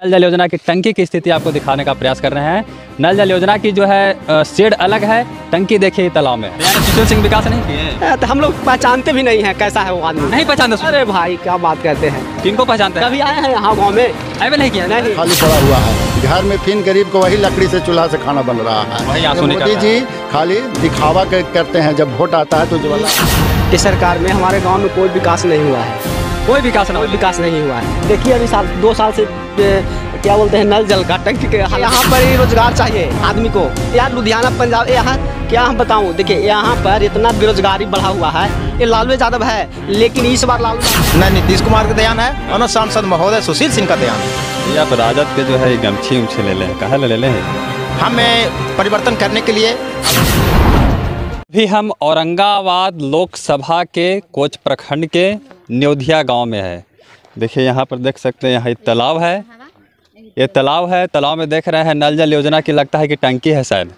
नल जल योजना की टंकी की स्थिति आपको दिखाने का प्रयास कर रहे हैं। नल जल योजना की जो है शेड अलग है, टंकी देखिए तालाब में। सुशील सिंह विकास नहीं किए तो हम लोग पहचानते भी नहीं है कैसा है वो आदमी। नहीं पहचानते? अरे भाई क्या बात करते हैं, किनको पहचानते हैं? कभी आए हैं यहाँ गाँव में? अरे नहीं किया, नहीं खाली पड़ा हुआ है घर में। फिर गरीब को वही लकड़ी से चूल्हा से खाना बन रहा है। वही आंसू निकल मोदी जी खाली दिखावा करते हैं, जब वोट आता है तो जो वाला इस सरकार में हमारे गांव में कोई विकास नहीं हुआ है, कोई विकास नहीं हुआ है। देखिए अभी 2 साल से क्या बोलते हैं नल जल का टंकी के यहाँ पर ही रोजगार चाहिए आदमी को। यार लुधियाना पंजाब यहाँ क्या हम बताऊँ, देखिए यहाँ पर इतना बेरोजगारी बढ़ा हुआ है। ये लालू यादव है, लेकिन इस बार लालू न नीतीश कुमार का ध्यान है और न सांसद महोदय सुशील सिंह का ध्यान है। आप राजद के जो है गमछी उमछी ले लें, कहाँ ले लें? हमें परिवर्तन करने के लिए भी हम औरंगाबाद लोकसभा के कोच प्रखंड के न्योधिया गांव में है। देखिए यहाँ पर देख सकते हैं, यहाँ एक तालाब है, ये तालाब है। तालाब में देख रहे हैं नल जल योजना की, लगता है कि टंकी है, शायद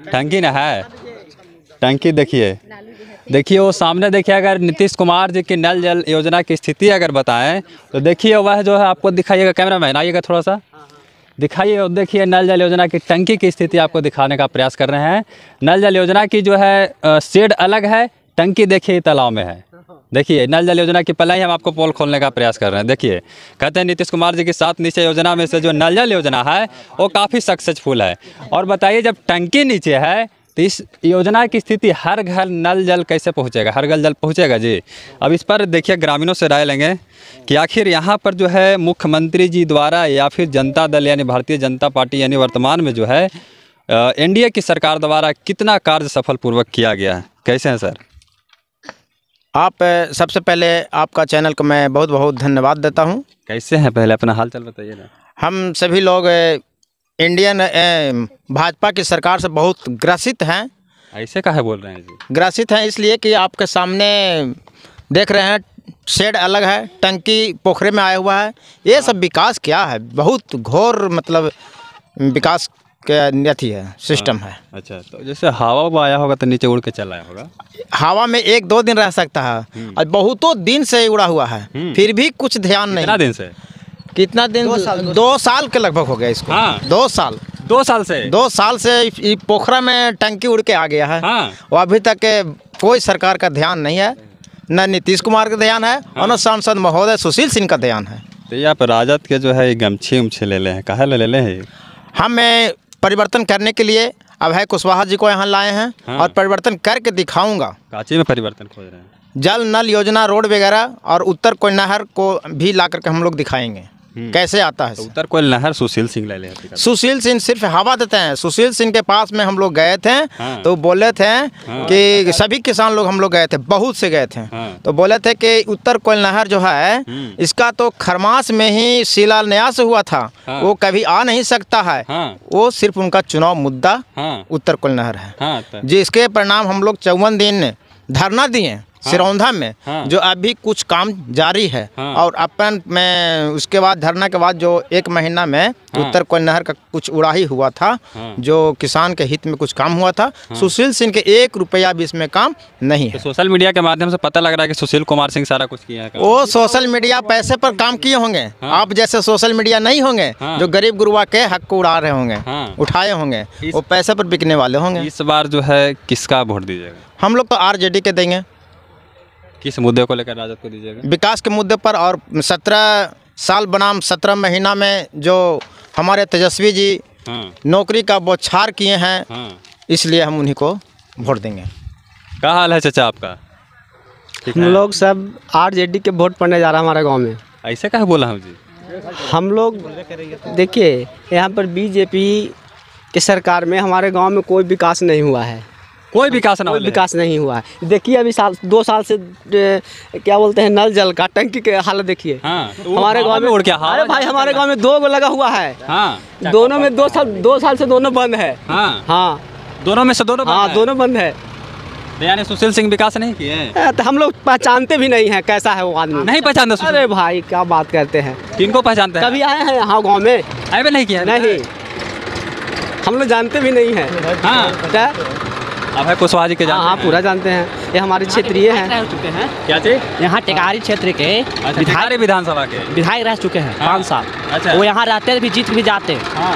टंकी ना है, टंकी देखिए वो सामने। देखिए अगर नीतीश कुमार जी की नल जल योजना की स्थिति अगर बताएं तो देखिए वह जो है आपको दिखाइएगा, कैमरामैन आइएगा थोड़ा सा दिखाइए और देखिए नल जल योजना की टंकी की स्थिति आपको दिखाने का प्रयास कर रहे हैं। नल जल योजना की जो है शेड अलग है, टंकी देखिए तालाब में है। देखिए नल जल योजना की पहले ही हम आपको पोल खोलने का प्रयास कर रहे हैं। देखिए कहते हैं नीतीश कुमार जी की 7 निश्चय योजना में से जो नल जल योजना है वो काफ़ी सक्सेसफुल है। और बताइए जब टंकी नीचे है तो इस योजना की स्थिति हर घर नल जल कैसे पहुंचेगा, हर घर जल पहुंचेगा जी? अब इस पर देखिए ग्रामीणों से राय लेंगे कि आखिर यहाँ पर जो है मुख्यमंत्री जी द्वारा या फिर जनता दल यानी भारतीय जनता पार्टी यानी वर्तमान में जो है एनडीए की सरकार द्वारा कितना कार्य सफलपूर्वक किया गया है, कैसे हैं सर? आप सबसे पहले आपका चैनल को मैं बहुत बहुत धन्यवाद देता हूं। कैसे हैं, पहले अपना हाल चाल बताइए ना। हम सभी लोग इंडियन भाजपा की सरकार से बहुत ग्रसित हैं। ऐसे काहे बोल रहे हैं जी? ग्रसित हैं इसलिए कि आपके सामने देख रहे हैं शेड अलग है, टंकी पोखरे में आया हुआ है। ये सब विकास क्या है? बहुत घोर मतलब विकास के अथी है, सिस्टम है। अच्छा, तो जैसे हवा आया होगा तो नीचे उड़ के चला आया होगा? हवा में 1-2 दिन रह सकता है और बहुतों दिन से उड़ा हुआ है, फिर भी कुछ ध्यान नहीं। कितना दिन से? कितना दिन? 2 साल के लगभग हो गया इसको। हाँ। 2 साल 2 साल से पोखरा में टंकी उड़ के आ गया है। हाँ। और अभी तक कोई सरकार का ध्यान नहीं है, न नीतीश कुमार का ध्यान है और न सांसद महोदय सुशील सिंह का ध्यान है। तो ये आप राजद के जो है गमछी उमछी ले लें, कहाँ ले लें? हमें परिवर्तन करने के लिए अभय कुशवाहा जी को यहाँ लाए हैं। हाँ। और परिवर्तन करके दिखाऊंगा। काची में परिवर्तन खोज रहे हैं? जल नल योजना, रोड वगैरह और उत्तर कोयल नहर को भी ला करके हम लोग दिखाएंगे कैसे आता है। तो उत्तर कोयल नहर सुशील सिंह ले लें? सुशील सिंह सिर्फ हवा देते हैं। सुशील सिंह के पास में हम लोग गए थे। हाँ। तो बोले थे कि सभी किसान लोग हम लोग गए थे, बहुत से गए थे। हाँ। तो बोले थे कि उत्तर कोयल नहर जो है इसका तो खरमास में ही शिलान्यास हुआ था। हाँ। वो कभी आ नहीं सकता है। हाँ। वो सिर्फ उनका चुनाव मुद्दा हाँ। उत्तर कोयल नहर है। हाँ, जिसके परिणाम हम लोग 54 दिन धरना दिए सिरौंधा में। हाँ। जो अभी कुछ काम जारी है। हाँ। और अपन में उसके बाद धरना के बाद जो 1 महीना में हाँ। उत्तर कोयल नहर का कुछ उड़ाही हुआ था। हाँ। जो किसान के हित में कुछ काम हुआ था। सुशील सिंह के 1 रुपया भी इसमें काम नहीं है। तो सोशल मीडिया के माध्यम से पता लग रहा है कि सुशील कुमार सिंह सारा कुछ किया है। वो सोशल मीडिया पैसे पर काम किए होंगे। हाँ। आप जैसे सोशल मीडिया नहीं होंगे। हाँ। जो गरीब गुरुआ के हक को उड़ा रहे होंगे। हाँ। उठाए होंगे। वो पैसे पर बिकने वाले होंगे। इस बार जो है किसका वोट दीजिएगा? हम लोग तो आरजेडी के देंगे। किस मुद्दे को लेकर राजद को दीजिएगा? विकास के मुद्दे पर। और 17 साल बनाम 17 महीना में जो हमारे तेजस्वी जी हाँ। नौकरी का बौछार किए हैं। हाँ। इसलिए हम उन्हीं को वोट देंगे। क्या हाल है चाचा आपका? ठीक हम है? लोग सब आरजेडी के वोट पड़ने जा रहा है हमारे गाँव में। ऐसे कहे बोला हूँ जी? हम लोग देखिए यहाँ पर बीजेपी की सरकार में हमारे गांव में कोई विकास नहीं हुआ है, कोई विकास ना कोई विकास नहीं हुआ है। देखिए अभी 2 साल से क्या बोलते हैं नल जल का टंकी के हालत देखिए। हाँ, तो हमारे गांव में उड़ गया। अरे भाई हमारे गांव में 2 लगा हुआ है। हाँ। दोनों में 2 साल से दोनों बंद है। हाँ। हाँ, दोनों में से दोनों बंद हाँ है? दोनों बंद है। तो यानी सुशील सिंह विकास नहीं किए? तो हम लोग पहचानते भी नहीं है कैसा है वो आदमी। नहीं पहचानते सुशील? अरे भाई क्या बात करते हैं, किनको पहचानते हैं? कभी आए हैं यहाँ गाँव में? अरे नहीं किया? नहीं, हम लोग जानते भी नहीं है। हाँ। क्या अभय कुशवाहा जी के हाँ जानते हैं? पूरा जानते हैं, ये हमारे क्षेत्रीय हैं। रह चुके हैं क्या चीज? यहाँ टेकारी क्षेत्र के अच्छा, टिकारी विधानसभा के। विधायक रह चुके हैं 5 साल। अच्छा। वो यहाँ रहते भी जीत के भी जाते, हाँ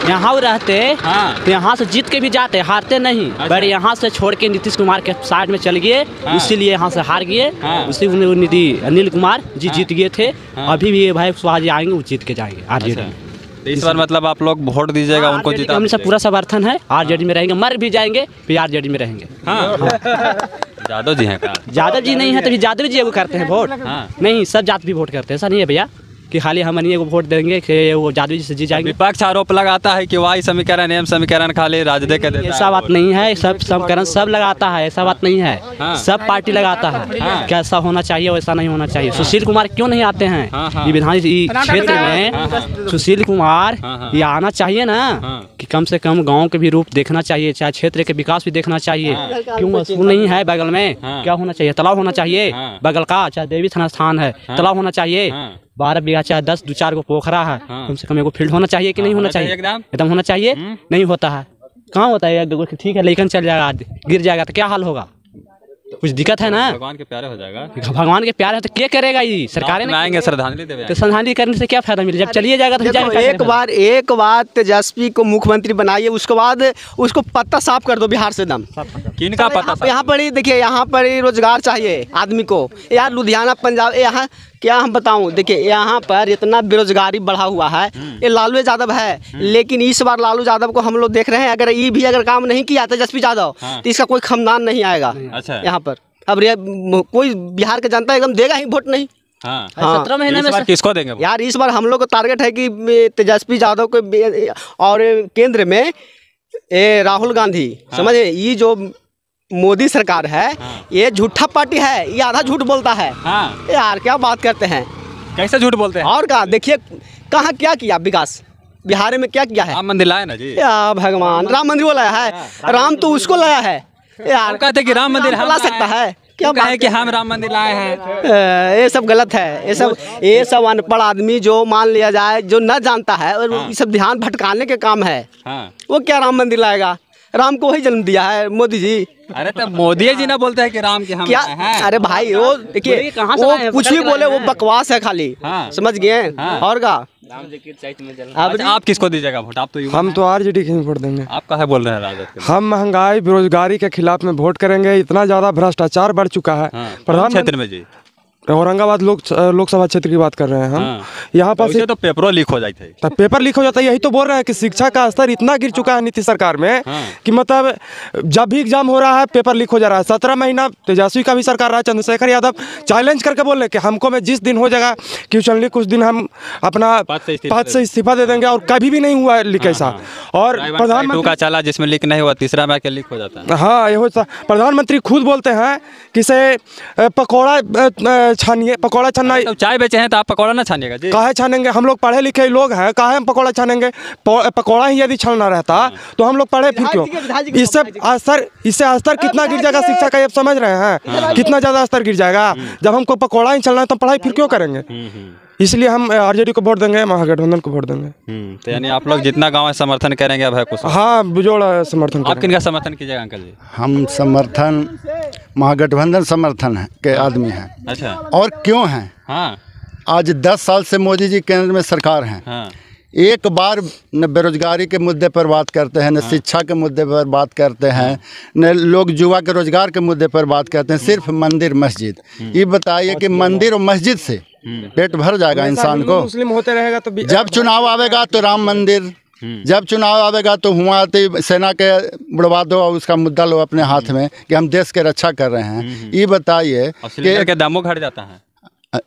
यहाँ वो रहते हाँ। तो यहाँ से जीत के भी जाते, हारते नहीं। अच्छा। पर यहाँ से छोड़ के नीतीश कुमार के साइड में चल गए, हाँ। इसीलिए यहाँ से हार गए। हाँ। उसी अनिल कुमार जी जीत गए थे। हाँ। अभी भी ये भाई कुशवाहा जी आएंगे, वो जीत के जाएंगे आरजेडी। अच्छा। तो इस बार मतलब आप लोग वोट दीजिएगा उनको जिता हमसे दीजिएगा। पूरा समर्थन है, आरजेडी में रहेंगे, मर भी जाएंगे फिर आरजेडी में रहेंगे। हाँ यादव जी हैं का? यादव जी नहीं है तभी यादव जी को करते हैं वोट। हाँ। नहीं, सब जात भी वोट करते हैं, ऐसा नहीं है भैया कि खाली हम को वोट देंगे कि वो यादव जी से जीत जाएंगे। विपक्ष आरोप लगाता है कि वाई समीकरण एम समीकरण खाली राजद के देता है। ऐसा बात नहीं है, सब समीकरण सब लगाता है, ऐसा बात नहीं है। हाँ। सब पार्टी लगाता है। हाँ। कैसा होना चाहिए वैसा नहीं होना चाहिए। सुशील कुमार क्यों नहीं आते हैं हाँ, हाँ। ये विधान क्षेत्र में? सुशील कुमार हाँ, हाँ। ये आना चाहिए ना, हाँ। कि कम से कम गांव के भी रूप देखना चाहिए, चाहे क्षेत्र के विकास भी देखना चाहिए। क्यों स्कूल नहीं है बगल में? हाँ। क्या होना चाहिए? तालाब होना चाहिए हाँ। बगल का, चाहे देवी थाना स्थान है, तालाब होना चाहिए। हाँ। 12 बीघा चाहे 10 2-4 को पोखरा है, हाँ। कम से कम एगो फील्ड होना चाहिए कि नहीं होना चाहिए? एकदम होना चाहिए। नहीं होता है, कहाँ होता है? ठीक है लेकिन चल जाएगा, गिर जाएगा तो क्या हाल होगा? कुछ दिक्कत है ना। भगवान के प्यारे हो जाएगा। भगवान के प्यार है तो क्या करेगा ये सरकारें? में आएंगे श्रद्धांजलि देवे तो श्रद्धांजलि करने से क्या फायदा मिले? जब चलिए जाएगा तो फिर देखो, जाएगा क्या करेगा? एक बार तेजस्वी को मुख्यमंत्री बनाइए, उसके बाद उसको पत्ता साफ कर दो बिहार से दम। किनका पता? यहाँ पर ही देखिए, यहाँ पर ही रोजगार चाहिए आदमी को। यार लुधियाना पंजाब, यहाँ क्या हम बताऊं, देखिए यहाँ पर इतना बेरोजगारी बढ़ा हुआ है। ये लालू यादव है, लेकिन इस बार लालू यादव को हम लोग देख रहे हैं, अगर ये भी अगर काम नहीं किया तेजस्वी यादव तो इसका कोई खानदान नहीं आएगा। अच्छा। यहाँ पर अब कोई बिहार का जनता एकदम देगा ही वोट नहीं। हाँ। 17 महीने इस में बार किसको देंगे वोट? यार इस बार हम लोग को टारगेट है कि तेजस्वी यादव को और केंद्र में राहुल गांधी, समझे, ये जो मोदी सरकार है ये झूठा पार्टी है, ये आधा झूठ बोलता है। हाँ। यार क्या बात करते हैं, कैसे झूठ बोलते हैं? और क्या देखिए कहाँ क्या किया विकास, बिहार में क्या किया है? राम मंदिर लाए ना जी। या भगवान, राम मंदिर वो लाया है, राम तो उसको लाया है। यार हम कहते कि राम मंदिर हम ला लाए सकता हैं। है क्या? कहे कि हम राम मंदिर लाए हैं। ये सब गलत है, ये सब अनपढ़ आदमी जो मान लिया जाए जो न जानता है, और ये सब ध्यान भटकाने के काम है। हाँ। वो क्या राम मंदिर लाएगा? राम को वही जन्म दिया है मोदी जी। अरे तो मोदी जी ना बोलते हैं कि राम के हम क्या? लाए हैं। अरे भाई वो देखिए, कहाँ से वो लाए हैं? कुछ पकड़ भी के बोले लाए वो हैं। बकवास है खाली। हाँ। समझ गए? हाँ। और का अब आप किसको दीजिएगा वोट? आप तो युवा हम हैं। तो आरजेडी के ही वोट देंगे। आप कहे बोल रहे हैं राजद के? हम महंगाई बेरोजगारी के खिलाफ में वोट करेंगे। इतना ज्यादा भ्रष्टाचार बढ़ चुका है। हाँ। प्रधान क्षेत्र में जी। औरंगाबाद लोकसभा क्षेत्र की बात कर रहे हैं हम। हाँ। यहाँ पर वैसे तो पेपरों लीक हो जाए थे। तब पेपर लीक हो जाता है। यही तो बोल रहे हैं कि शिक्षा का स्तर इतना गिर चुका है नीतीश सरकार में हाँ। कि मतलब जब भी एग्जाम हो रहा है पेपर लीक हो जा रहा है। 17 महीना तेजस्वी का भी सरकार रहा है, चंद्रशेखर यादव चैलेंज करके बोल रहे कि हमको में जिस दिन हो जाएगा क्वेश्चन लीक, कुछ दिन हम अपना पद से इस्तीफा दे देंगे, और कभी भी नहीं हुआ लीक ऐसा। और प्रधानमंत्री का चला जिसमें लीक नहीं हुआ, तीसरा में लीक हो जाता है। हाँ ये होता। प्रधानमंत्री खुद बोलते हैं कि से पकौड़ा छानिए, पकौड़ा छानना। तो चाय बेचे हैं तो आप पकौड़ा ना छानिएगा जी। काहे छानेंगे? हम लोग पढ़े लिखे लोग हैं, काहे हम पकौड़ा छानेंगे? पकौड़ा ही यदि छानना रहता तो हम लोग पढ़े फिर क्यों? इससे स्तर कितना गिर जाएगा शिक्षा का, ये आप समझ रहे हैं? कितना ज़्यादा स्तर गिर जाएगा। जब हमको पकौड़ा ही चलना है तो पढ़ाई फिर क्यों करेंगे? इसलिए हम आरजेडी को वोट देंगे, महागठबंधन को वोट देंगे। तो यानी आप लोग जितना गाँव है समर्थन करेंगे अभय कुशवाहा? हाँ बेजोड़ समर्थन आप करेंगे। किनका समर्थन कीजिएगा अंकल जी? हम समर्थन महागठबंधन समर्थन है के आदमी हैं। अच्छा। और क्यों हैं? हाँ। आज 10 साल से मोदी जी केंद्र में सरकार हैं। हाँ। एक बार न बेरोजगारी के मुद्दे पर बात करते हैं, न शिक्षा के मुद्दे पर बात करते हैं, न लोग युवा के रोजगार के मुद्दे पर बात करते हैं। सिर्फ मंदिर मस्जिद। ये बताइए कि मंदिर और मस्जिद से पेट भर जाएगा इंसान को? मुस्लिम होते रहेगा तो जब चुनाव आवेगा तो राम मंदिर, जब चुनाव आवेगा तो हुआ सेना के बुड़वा दो और उसका मुद्दा लो अपने हाथ में कि हम देश के रक्षा कर रहे हैं। ये बताइए कि दामों घट जाता है।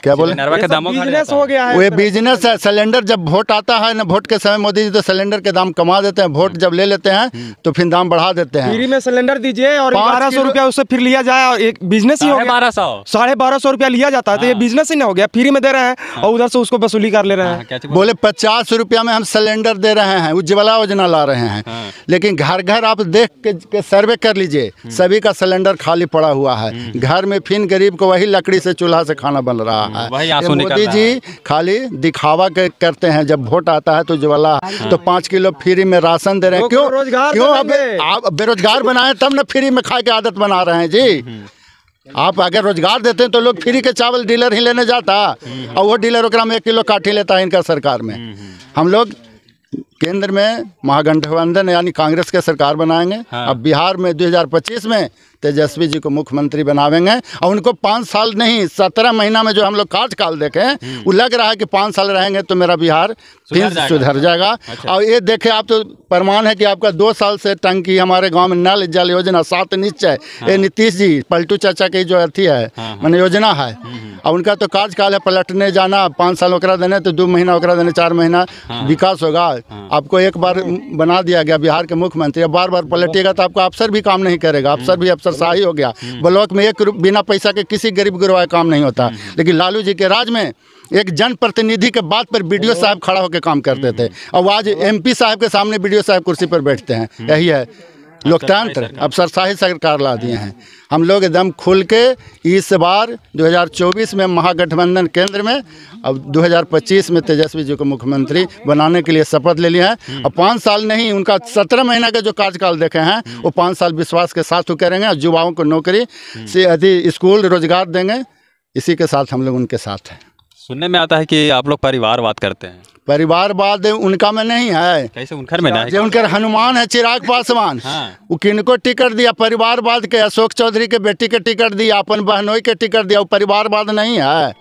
क्या बोले? नरवा के दामों घट बिजनेस जाता हो है। गया है। वो बिजनेस है। सिलेंडर जब वोट आता है ना, वोट के समय मोदी जी तो सिलेंडर के दाम कमा देते हैं। वोट जब ले लेते हैं तो फिर दाम बढ़ा देते हैं। फ्री में सिलेंडर दीजिए और 5 1200 रुपया उससे फिर लिया जाए और एक बिजनेस ही हो गया। 1250 1250 रुपया लिया जाता है तो ये बिजनेस ही ना हो गया। फ्री में दे रहे हैं और उधर से उसको वसूली कर ले रहे हैं। बोले 50 रुपया में हम सिलेंडर दे रहे हैं, उज्ज्वला योजना ला रहे हैं। लेकिन घर घर आप देख के सर्वे कर लीजिए, सभी का सिलेंडर खाली पड़ा हुआ है। घर में फिर गरीब को वही लकड़ी से चूल्हा से खाना बन रहा है। वही ये आंसू निकल मोदी रहा जी खाली दिखावा करते हैं। जब वोट आता है तो ज्वाला तो 5 किलो फ्री में राशन दे रहे हैं। क्यों रोजगार क्यों अब आप बेरोजगार बनाए तब ना फ्री में खाए की आदत बना रहे हैं जी। आप अगर रोजगार देते हैं तो लोग फ्री के चावल डीलर ही लेने जाता, और वो डीलर ओकरा में 1 किलो काट ही लेता है इनका सरकार में। हम लोग केंद्र में महागठबंधन यानी कांग्रेस के सरकार बनाएंगे। अब बिहार में 2025 में तेजस्वी जी को मुख्यमंत्री बनावेंगे, और उनको 5 साल नहीं 17 महीना में जो हम लोग कार्यकाल देखें, वो लग रहा है कि 5 साल रहेंगे तो मेरा बिहार फिर सुधर जाएगा। और ये देखे आप तो प्रमाण है कि आपका 2 साल से टंकी हमारे गांव में नल जल योजना 7 निश्चय, ये नीतीश जी पलटू चाचा की जो अथी है मैंने योजना है, और उनका तो कार्यकाल है पलटने जाना, 5 साल ओकरा देने तो 2 महीना ओकरा देने 4 महीना विकास होगा। आपको एक बार बना दिया गया बिहार के मुख्यमंत्री, अब बार बार पलटिएगा तो आपका अफसर भी काम नहीं करेगा। अफसर भी अफसरशाही हो गया। ब्लॉक में बिना पैसा के किसी गरीब गुरबा काम नहीं होता। लेकिन लालू जी के राज में एक जनप्रतिनिधि के बात पर बीडीओ साहब खड़ा होकर काम करते थे, और आज एमपी साहब के सामने बीडीओ साहब कुर्सी पर बैठते हैं। यही है लोकतंत्र। अफसरशाही सरकार ला दिए हैं। हम लोग एकदम खुल के इस बार 2024 में महागठबंधन केंद्र में, अब 2025 में तेजस्वी जी को मुख्यमंत्री बनाने के लिए शपथ ले लिया है। और 5 साल नहीं, उनका 17 महीना का जो कार्यकाल देखे हैं वो 5 साल विश्वास के साथ वो करेंगे, और युवाओं को नौकरी से अधिक स्कूल रोजगार देंगे। इसी के साथ हम लोग उनके साथ हैं। सुनने में आता है कि आप लोग परिवारवाद करते हैं। परिवारवाद उनका में नहीं है। कैसे उनकर में नहीं? जो उनकर हनुमान है चिराग पासवान, वो किनको टिकट दिया? परिवारवाद के अशोक चौधरी के बेटी के टिकट दिया, अपन बहनोई के टिकट दिया। वो परिवारवाद नहीं है।